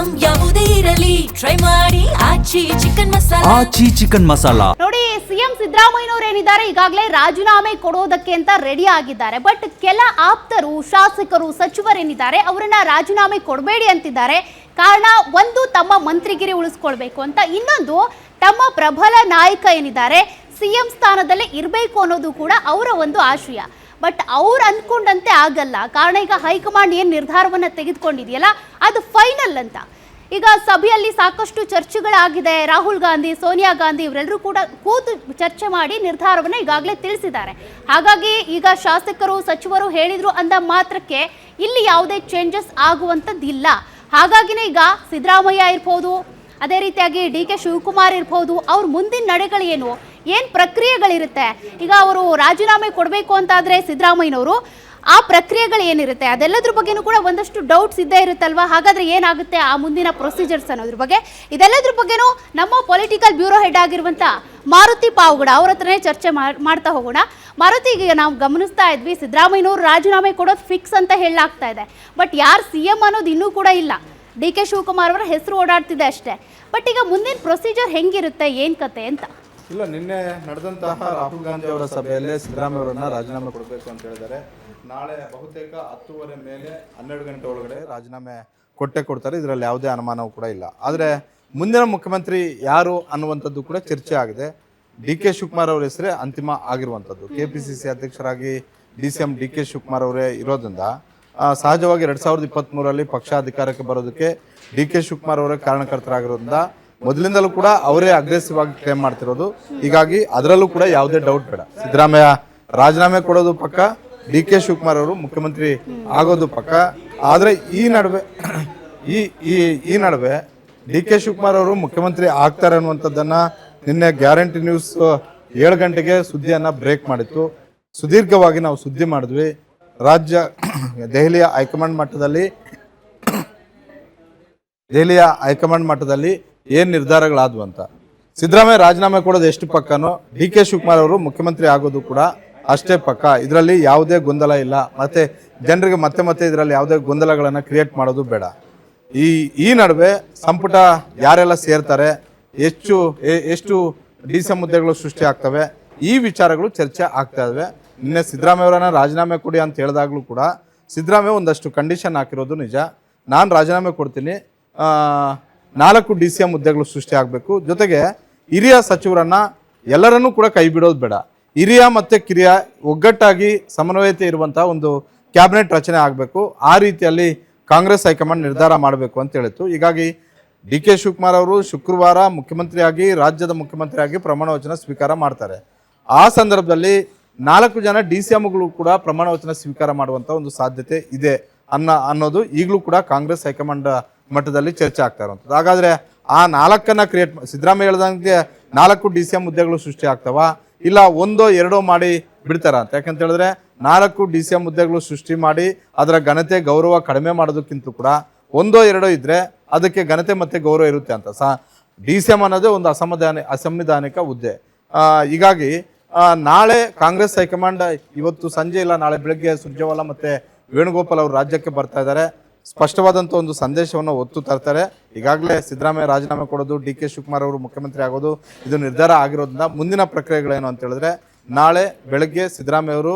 Item ಯಾವುದೇ ಇರಲಿ try ಮಾಡಿ ಆಚಿ ಚಿಕನ್ ಮಸಾಲಾ ನೋಡಿ. ಸಿಎಂ ಸಿದ್ದರಾಮಯ್ಯನವರು ಏನಿದ್ದಾರೆ ಈಗಾಗಲೇ ರಾಜೀನಾಮೆ ಕೊಡೋದಕ್ಕೆ ಅಂತ ರೆಡಿ ಆಗಿದ್ದಾರೆ. ಬಟ್ ಕೆಲ ಆಪ್ತರು, ಶಾಸಕರು, ಸಚಿವರೇನಿದ್ದಾರೆ ಅವರನ್ನ ರಾಜೀನಾಮೆ ಕೊಡಬೇಡಿ ಅಂತಿದ್ದಾರೆ. ಕಾರಣ ಒಂದು, ತಮ್ಮ ಮಂತ್ರಿಗಿರಿ ಉಳಿಸ್ಕೊಳ್ಬೇಕು ಅಂತ, ಇನ್ನೊಂದು ತಮ್ಮ ಪ್ರಬಲ ನಾಯಕ ಏನಿದ್ದಾರೆ ಸಿಎಂ ಸ್ಥಾನದಲ್ಲೇ ಇರಬೇಕು ಅನ್ನೋದು ಕೂಡ ಅವರ ಒಂದು ಆಶಯ. ಬಟ್ ಅವ್ರು ಅಂದ್ಕೊಂಡಂತೆ ಆಗಲ್ಲ. ಕಾರಣ ಈಗ ಹೈಕಮಾಂಡ್ ಏನು ನಿರ್ಧಾರವನ್ನು ತೆಗೆದುಕೊಂಡಿದೆಯಲ್ಲ ಅದು ಫೈನಲ್ ಅಂತ. ಈಗ ಸಭೆಯಲ್ಲಿ ಸಾಕಷ್ಟು ಚರ್ಚೆಗಳಾಗಿದೆ. ರಾಹುಲ್ ಗಾಂಧಿ, ಸೋನಿಯಾ ಗಾಂಧಿ ಇವರೆಲ್ಲರೂ ಕೂಡ ಕೂತು ಚರ್ಚೆ ಮಾಡಿ ನಿರ್ಧಾರವನ್ನು ಈಗಾಗಲೇ ತಿಳಿಸಿದ್ದಾರೆ. ಹಾಗಾಗಿ ಈಗ ಶಾಸಕರು, ಸಚಿವರು ಹೇಳಿದ್ರು ಅಂದ ಮಾತ್ರಕ್ಕೆ ಇಲ್ಲಿ ಯಾವುದೇ ಚೇಂಜಸ್ ಆಗುವಂಥದ್ದಿಲ್ಲ. ಹಾಗಾಗಿನೇ ಈಗ ಸಿದ್ದರಾಮಯ್ಯ ಇರ್ಬೋದು, ಅದೇ ರೀತಿಯಾಗಿ ಡಿ.ಕೆ. ಶಿವಕುಮಾರ್ ಇರ್ಬೋದು, ಅವ್ರ ಮುಂದಿನ ನಡೆಗಳು ಏನು ಪ್ರಕ್ರಿಯೆಗಳಿರುತ್ತೆ. ಈಗ ಅವರು ರಾಜೀನಾಮೆ ಕೊಡಬೇಕು ಅಂತಾದರೆ ಸಿದ್ದರಾಮಯ್ಯನವರು ಆ ಪ್ರಕ್ರಿಯೆಗಳು ಏನಿರುತ್ತೆ ಅದೆಲ್ಲದ್ರ ಬಗ್ಗೆನೂ ಕೂಡ ಒಂದಷ್ಟು ಡೌಟ್ಸ್ ಇದ್ದೇ ಇರುತ್ತಲ್ವಾ. ಹಾಗಾದರೆ ಏನಾಗುತ್ತೆ ಆ ಮುಂದಿನ ಪ್ರೊಸೀಜರ್ಸ್ ಅನ್ನೋದ್ರ ಬಗ್ಗೆ, ಇದೆಲ್ಲದ್ರ ಬಗ್ಗೆನೂ ನಮ್ಮ ಪೊಲಿಟಿಕಲ್ ಬ್ಯೂರೋ ಹೆಡ್ ಆಗಿರುವಂಥ ಮಾರುತಿ ಪಾವಗಡ ಅವ್ರ ಹತ್ರನೇ ಚರ್ಚೆ ಮಾಡ್ತಾ ಹೋಗೋಣ. ಮಾರುತಿ, ಈಗ ನಾವು ಗಮನಿಸ್ತಾ ಇದ್ವಿ ಸಿದ್ದರಾಮಯ್ಯನವರು ರಾಜೀನಾಮೆ ಕೊಡೋದು ಫಿಕ್ಸ್ ಅಂತ ಹೇಳಲಾಗ್ತಾ ಇದೆ. ಬಟ್ ಯಾರು CM ಅನ್ನೋದು ಇನ್ನೂ ಕೂಡ ಇಲ್ಲ. ಡಿ.ಕೆ. ಶಿವಕುಮಾರ್ ಅವರ ಹೆಸರು ಓಡಾಡ್ತಿದೆ ಅಷ್ಟೇ. ಬಟ್ ಈಗ ಮುಂದಿನ ಪ್ರೊಸೀಜರ್ ಹೆಂಗಿರುತ್ತೆ, ಏನು ಕತೆ ಅಂತ? ಇಲ್ಲ, ನಿನ್ನೆ ನಡೆದಂತಹ ರಾಹುಲ್ ಗಾಂಧಿ ಅವರ ಸಭೆಯಲ್ಲೇ ಸಿದ್ದರಾಮಯ್ಯ ಅವರನ್ನ ರಾಜೀನಾಮೆ ಕೊಡಬೇಕು ಅಂತ ಹೇಳಿದ್ದಾರೆ. ನಾಳೆ ಬಹುತೇಕ 10:30 ಮೇಲೆ 12 ಗಂಟೆ ಒಳಗಡೆ ರಾಜೀನಾಮೆ ಕೊಡ್ತಾರೆ. ಇದರಲ್ಲಿ ಯಾವುದೇ ಅನುಮಾನವೂ ಕೂಡ ಇಲ್ಲ. ಆದರೆ ಮುಂದಿನ ಮುಖ್ಯಮಂತ್ರಿ ಯಾರು ಅನ್ನುವಂಥದ್ದು ಕೂಡ ಚರ್ಚೆ ಆಗಿದೆ. ಡಿ.ಕೆ. ಶಿವಕುಮಾರ್ ಅವರ ಹೆಸರೇ ಅಂತಿಮ ಆಗಿರುವಂಥದ್ದು. KPCC ಅಧ್ಯಕ್ಷರಾಗಿ DCM ಡಿ.ಕೆ. ಶಿವಕುಮಾರ್ ಅವರೇ ಇರೋದ್ರಿಂದ ಸಹಜವಾಗಿ 2023ರಲ್ಲಿ ಪಕ್ಷ ಅಧಿಕಾರಕ್ಕೆ ಬರೋದಕ್ಕೆ ಡಿ.ಕೆ. ಶಿವಕುಮಾರ್ ಅವರೇ ಕಾರಣಕರ್ತರಾಗಿರೋದ್ರಿಂದ ಮೊದಲಿಂದಲೂ ಕೂಡ ಅವರೇ ಅಗ್ರೆಸಿವ್ ಆಗಿ ಕ್ಲೇಮ್ ಮಾಡ್ತಿರೋದು. ಹೀಗಾಗಿ ಅದರಲ್ಲೂ ಕೂಡ ಯಾವುದೇ ಡೌಟ್ ಬೇಡ. ಸಿದ್ದರಾಮಯ್ಯ ರಾಜೀನಾಮೆ ಕೊಡೋದು ಪಕ್ಕ, ಡಿ.ಕೆ. ಶಿವಕುಮಾರ್ ಅವರು ಮುಖ್ಯಮಂತ್ರಿ ಆಗೋದು ಪಕ್ಕ. ಆದರೆ ಈ ನಡುವೆ ಡಿ.ಕೆ. ಶಿವಕುಮಾರ್ ಅವರು ಮುಖ್ಯಮಂತ್ರಿ ಆಗ್ತಾರೆ ಅನ್ನುವಂಥದ್ದನ್ನ ನಿನ್ನೆ ಗ್ಯಾರಂಟಿ ನ್ಯೂಸ್ 7 ಗಂಟೆಗೆ ಸುದ್ದಿಯನ್ನ ಬ್ರೇಕ್ ಮಾಡಿತ್ತು. ಸುದೀರ್ಘವಾಗಿ ನಾವು ಸುದ್ದಿ ಮಾಡಿದ್ವಿ. ದೆಹಲಿಯ ಹೈಕಮಾಂಡ್ ಮಟ್ಟದಲ್ಲಿ ಏನು ನಿರ್ಧಾರಗಳಾದ್ವು ಅಂತ. ಸಿದ್ದರಾಮಯ್ಯ ರಾಜೀನಾಮೆ ಕೊಡೋದು ಎಷ್ಟು ಪಕ್ಕನೋ ಡಿ.ಕೆ. ಶಿವಕುಮಾರ್ ಅವರು ಮುಖ್ಯಮಂತ್ರಿ ಆಗೋದು ಕೂಡ ಅಷ್ಟೇ ಪಕ್ಕ. ಇದರಲ್ಲಿ ಯಾವುದೇ ಗೊಂದಲ ಇಲ್ಲ. ಮತ್ತೆ ಜನರಿಗೆ ಮತ್ತೆ ಇದರಲ್ಲಿ ಯಾವುದೇ ಗೊಂದಲಗಳನ್ನು ಕ್ರಿಯೇಟ್ ಮಾಡೋದು ಬೇಡ. ಈ ನಡುವೆ ಸಂಪುಟ ಯಾರೆಲ್ಲ ಸೇರ್ತಾರೆ, ಎಷ್ಟು DCM ಹುದ್ದೆಗಳು ಸೃಷ್ಟಿ ಆಗ್ತವೆ, ಈ ವಿಚಾರಗಳು ಚರ್ಚೆ ಆಗ್ತಾ ಇವೆ. ನಿನ್ನೆ ಸಿದ್ದರಾಮಯ್ಯ ಅವರನ್ನ ರಾಜೀನಾಮೆ ಕೊಡಿ ಅಂತ ಹೇಳಿದಾಗಲೂ ಕೂಡ ಸಿದ್ದರಾಮಯ್ಯ ಒಂದಷ್ಟು ಕಂಡೀಷನ್ ಹಾಕಿರೋದು ನಿಜ. ನಾನು ರಾಜೀನಾಮೆ ಕೊಡ್ತೀನಿ, 4 DCM ಹುದ್ದೆಗಳು ಸೃಷ್ಟಿ ಆಗಬೇಕು, ಜೊತೆಗೆ ಹಿರಿಯ ಸಚಿವರನ್ನ ಎಲ್ಲರನ್ನೂ ಕೂಡ ಕೈ ಬಿಡೋದು ಬೇಡ, ಹಿರಿಯ ಮತ್ತು ಕಿರಿಯ ಒಗ್ಗಟ್ಟಾಗಿ ಸಮನ್ವಯತೆ ಇರುವಂತಹ ಒಂದು ಕ್ಯಾಬಿನೆಟ್ ರಚನೆ ಆಗಬೇಕು. ಆ ರೀತಿಯಲ್ಲಿ ಕಾಂಗ್ರೆಸ್ ಹೈಕಮಾಂಡ್ ನಿರ್ಧಾರ ಮಾಡಬೇಕು ಅಂತ ಹೇಳಿತ್ತು. ಹೀಗಾಗಿ ಡಿ.ಕೆ. ಶಿವಕುಮಾರ್ ಅವರು ಶುಕ್ರವಾರ ಮುಖ್ಯಮಂತ್ರಿಯಾಗಿ, ರಾಜ್ಯದ ಮುಖ್ಯಮಂತ್ರಿಯಾಗಿ ಪ್ರಮಾಣ ವಚನ ಸ್ವೀಕಾರ ಮಾಡ್ತಾರೆ. ಆ ಸಂದರ್ಭದಲ್ಲಿ 4 ಜನ DCMಗಳು ಕೂಡ ಪ್ರಮಾಣ ವಚನ ಸ್ವೀಕಾರ ಮಾಡುವಂಥ ಒಂದು ಸಾಧ್ಯತೆ ಇದೆ ಅನ್ನೋದು ಈಗಲೂ ಕೂಡ ಕಾಂಗ್ರೆಸ್ ಹೈಕಮಾಂಡ್ ಮಟ್ಟದಲ್ಲಿ ಚರ್ಚೆ ಆಗ್ತಾ ಇರುವಂಥದ್ದು. ಹಾಗಾದರೆ ಆ 4ನ್ನ ಕ್ರಿಯೇಟ್ ಸಿದ್ದರಾಮಯ್ಯ ಹೇಳ್ದಂಗೆ 4 DCM ಹುದ್ದೆಗಳು ಸೃಷ್ಟಿ ಆಗ್ತಾವ, ಇಲ್ಲ 1-2 ಮಾಡಿ ಬಿಡ್ತಾರ ಅಂತ? ಯಾಕಂತ ಹೇಳಿದ್ರೆ 4 DCM ಹುದ್ದೆಗಳು ಸೃಷ್ಟಿ ಮಾಡಿ ಅದರ ಘನತೆ ಗೌರವ ಕಡಿಮೆ ಮಾಡೋದಕ್ಕಿಂತ ಕೂಡ 1-2 ಇದ್ರೆ ಅದಕ್ಕೆ ಘನತೆ ಮತ್ತೆ ಗೌರವ ಇರುತ್ತೆ ಅಂತ. DCM ಅನ್ನೋದೇ ಒಂದು ಅಸಂವಿಧಾನಿಕ ಹುದ್ದೆ. ಹೀಗಾಗಿ ನಾಳೆ ಕಾಂಗ್ರೆಸ್ ಹೈಕಮಾಂಡ್ ಇವತ್ತು ಸಂಜೆ ಇಲ್ಲ ನಾಳೆ ಬೆಳಗ್ಗೆ ಸುರ್ಜೇವಾಲಾ ಮತ್ತೆ ವೇಣುಗೋಪಾಲ್ ಅವರು ರಾಜ್ಯಕ್ಕೆ ಬರ್ತಾ ಇದ್ದಾರೆ. ಸ್ಪಷ್ಟವಾದಂಥ ಒಂದು ಸಂದೇಶವನ್ನು ಒತ್ತು ತರ್ತಾರೆ. ಈಗಾಗಲೇ ಸಿದ್ದರಾಮಯ್ಯ ರಾಜೀನಾಮೆ ಕೊಡೋದು, ಡಿ.ಕೆ. ಶಿವಕುಮಾರ್ ಅವರು ಮುಖ್ಯಮಂತ್ರಿ ಆಗೋದು ಇದು ನಿರ್ಧಾರ ಆಗಿರೋದ್ರಿಂದ ಮುಂದಿನ ಪ್ರಕ್ರಿಯೆಗಳೇನು ಅಂತ ಹೇಳಿದ್ರೆ, ನಾಳೆ ಬೆಳಗ್ಗೆ ಸಿದ್ದರಾಮಯ್ಯ ಅವರು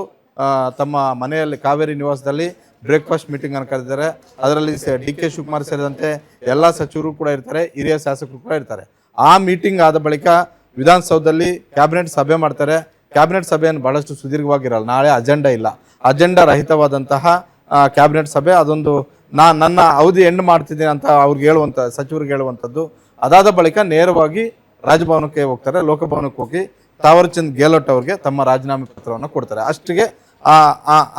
ತಮ್ಮ ಮನೆಯಲ್ಲಿ ಕಾವೇರಿ ನಿವಾಸದಲ್ಲಿ ಬ್ರೇಕ್ಫಾಸ್ಟ್ ಮೀಟಿಂಗ್ ಅನ್ನು ಕರೆದಿದ್ದಾರೆ. ಅದರಲ್ಲಿ ಡಿ.ಕೆ. ಶಿವಕುಮಾರ್ ಸೇರಿದಂತೆ ಎಲ್ಲ ಸಚಿವರು ಕೂಡ ಇರ್ತಾರೆ, ಹಿರಿಯ ಶಾಸಕರು ಕೂಡ ಇರ್ತಾರೆ. ಆ ಮೀಟಿಂಗ್ ಆದ ಬಳಿಕ ವಿಧಾನಸೌಧದಲ್ಲಿ ಕ್ಯಾಬಿನೆಟ್ ಸಭೆ ಮಾಡ್ತಾರೆ. ಕ್ಯಾಬಿನೆಟ್ ಸಭೆಯನ್ನು ಬಹಳಷ್ಟು ಸುದೀರ್ಘವಾಗಿರಲ್ಲ. ನಾಳೆ ಅಜೆಂಡಾ ರಹಿತವಾದಂತಹ ಕ್ಯಾಬಿನೆಟ್ ಸಭೆ. ಅದೊಂದು ನನ್ನ ಅವಧಿ ಎಂಡ್ ಮಾಡ್ತಿದ್ದೀನಿ ಅಂತ ಸಚಿವರಿಗೆ ಹೇಳುವಂಥದ್ದು. ಅದಾದ ಬಳಿಕ ನೇರವಾಗಿ ರಾಜಭವನಕ್ಕೆ ಹೋಗ್ತಾರೆ. ಲೋಕಭವನಕ್ಕೆ ಹೋಗಿ ತಾವರ್ಚಂದ್ ಗೆಹ್ಲೋಟ್ ಅವರಿಗೆ ತಮ್ಮ ರಾಜೀನಾಮೆ ಪತ್ರವನ್ನು ಕೊಡ್ತಾರೆ.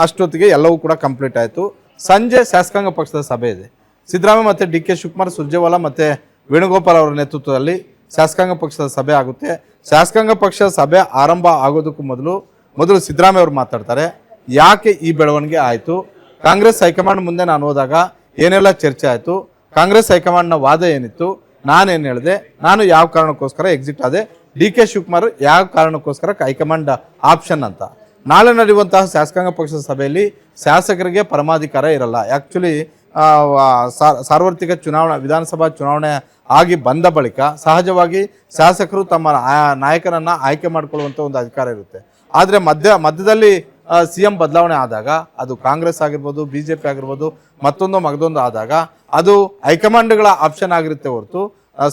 ಅಷ್ಟೊತ್ತಿಗೆ ಎಲ್ಲವೂ ಕೂಡ ಕಂಪ್ಲೀಟ್ ಆಯಿತು. ಸಂಜೆ ಶಾಸಕಾಂಗ ಪಕ್ಷದ ಸಭೆ ಇದೆ. ಸಿದ್ದರಾಮಯ್ಯ ಮತ್ತು ಡಿ.ಕೆ. ಶಿವಕುಮಾರ್, ಸುರ್ಜೇವಾಲಾ ಮತ್ತು ವೇಣುಗೋಪಾಲ್ ಅವರ ನೇತೃತ್ವದಲ್ಲಿ ಶಾಸಕಾಂಗ ಪಕ್ಷದ ಸಭೆ ಆಗುತ್ತೆ. ಶಾಸಕಾಂಗ ಪಕ್ಷದ ಸಭೆ ಆರಂಭ ಆಗೋದಕ್ಕೂ ಮೊದಲು ಸಿದ್ದರಾಮಯ್ಯ ಅವರು ಮಾತಾಡ್ತಾರೆ. ಯಾಕೆ ಈ ಬೆಳವಣಿಗೆ ಆಯಿತು, ಕಾಂಗ್ರೆಸ್ ಹೈಕಮಾಂಡ್ ಮುಂದೆ ನಾನು ಹೋದಾಗ ಏನೆಲ್ಲ ಚರ್ಚೆ ಆಯಿತು, ಕಾಂಗ್ರೆಸ್ ಹೈಕಮಾಂಡ್ನ ವಾದ ಏನಿತ್ತು, ನಾನೇನು ಹೇಳಿದೆ, ನಾನು ಯಾವ ಕಾರಣಕ್ಕೋಸ್ಕರ ಎಕ್ಸಿಟ್ ಆದೆ, ಡಿ.ಕೆ. ಶಿವಕುಮಾರ್ ಯಾವ ಕಾರಣಕ್ಕೋಸ್ಕರ ಹೈಕಮಾಂಡ್ ಆಪ್ಷನ್ ಅಂತ. ನಾಳೆ ನಡೆಯುವಂತಹ ಶಾಸಕಾಂಗ ಪಕ್ಷದ ಸಭೆಯಲ್ಲಿ ಶಾಸಕರಿಗೆ ಪರಮಾಧಿಕಾರ ಇರಲ್ಲ. ಆ್ಯಕ್ಚುಲಿ ಸಾರ್ವತ್ರಿಕ ವಿಧಾನಸಭಾ ಚುನಾವಣೆ ಆಗಿ ಬಂದ ಬಳಿಕ ಸಹಜವಾಗಿ ಶಾಸಕರು ತಮ್ಮ ನಾಯಕನನ್ನು ಆಯ್ಕೆ ಮಾಡಿಕೊಳ್ಳುವಂಥ ಒಂದು ಅಧಿಕಾರ ಇರುತ್ತೆ. ಆದರೆ ಮಧ್ಯದಲ್ಲಿ CM ಬದಲಾವಣೆ ಆದಾಗ ಅದು ಕಾಂಗ್ರೆಸ್ ಆಗಿರ್ಬೋದು, BJP ಆಗಿರ್ಬೋದು, ಮಗದೊಂದು ಆದಾಗ ಅದು ಹೈಕಮಾಂಡ್ಗಳ ಆಪ್ಷನ್ ಆಗಿರುತ್ತೆ ಹೊರತು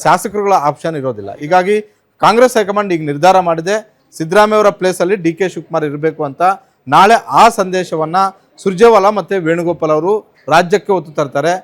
ಶಾಸಕರುಗಳ ಆಪ್ಷನ್ ಇರೋದಿಲ್ಲ. ಹೀಗಾಗಿ ಕಾಂಗ್ರೆಸ್ ಹೈಕಮಾಂಡ್ ಈಗ ನಿರ್ಧಾರ ಮಾಡಿದೆ, ಸಿದ್ದರಾಮಯ್ಯ ಅವರ ಪ್ಲೇಸಲ್ಲಿ DK ಶಿವಕುಮಾರ್ ಇರಬೇಕು ಅಂತ. ನಾಳೆ ಆ ಸಂದೇಶವನ್ನು ಸುರ್ಜೇವಾಲಾ ಮತ್ತು ವೇಣುಗೋಪಾಲ್ ಅವರು ರಾಜ್ಯಕ್ಕೆ ಹೊತ್ತು ತರ್ತಾರೆ.